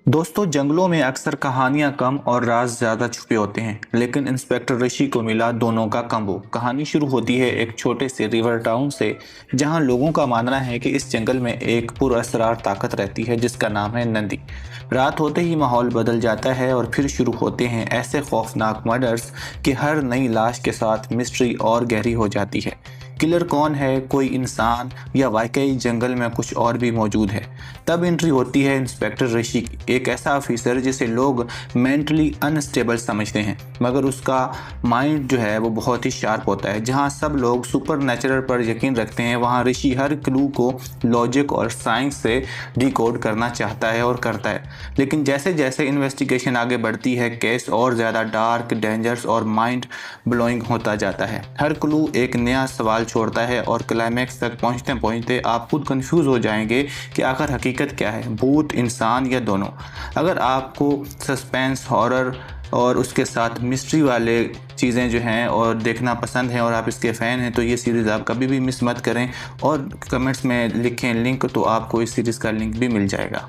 दोस्तों, जंगलों में अक्सर कहानियां कम और राज ज्यादा छुपे होते हैं, लेकिन इंस्पेक्टर ऋषि को मिला दोनों का कम्बो। कहानी शुरू होती है एक छोटे से रिवर टाउन से, जहां लोगों का मानना है कि इस जंगल में एक पुरअसरार ताकत रहती है जिसका नाम है नंदी। रात होते ही माहौल बदल जाता है और फिर शुरू होते हैं ऐसे खौफनाक मर्डर्स कि हर नई लाश के साथ मिस्ट्री और गहरी हो जाती है। किलर कौन है, कोई इंसान या वाकई जंगल में कुछ और भी मौजूद है? तब एंट्री होती है इंस्पेक्टर ऋषि की, एक ऐसा ऑफिसर जिसे लोग मेंटली अनस्टेबल समझते हैं, मगर उसका माइंड जो है वो बहुत ही शार्प होता है। जहां सब लोग सुपर नेचुरल पर यकीन रखते हैं, वहां ऋषि हर क्लू को लॉजिक और साइंस से डिकोड करना चाहता है और करता है। लेकिन जैसे जैसे इन्वेस्टिगेशन आगे बढ़ती है, केस और ज़्यादा डार्क, डेंजरस और माइंड ब्लोइंग होता जाता है। हर क्लू एक नया सवाल छोड़ता है और क्लाइमैक्स तक पहुंचते पहुंचते आप खुद कंफ्यूज हो जाएंगे कि आखिर हकीकत क्या है, भूत, इंसान या दोनों। अगर आपको सस्पेंस, हॉरर और उसके साथ मिस्ट्री वाले चीज़ें जो हैं और देखना पसंद है और आप इसके फ़ैन हैं, तो ये सीरीज़ आप कभी भी मिस मत करें। और कमेंट्स में लिखें लिंक, तो आपको इस सीरीज़ का लिंक भी मिल जाएगा।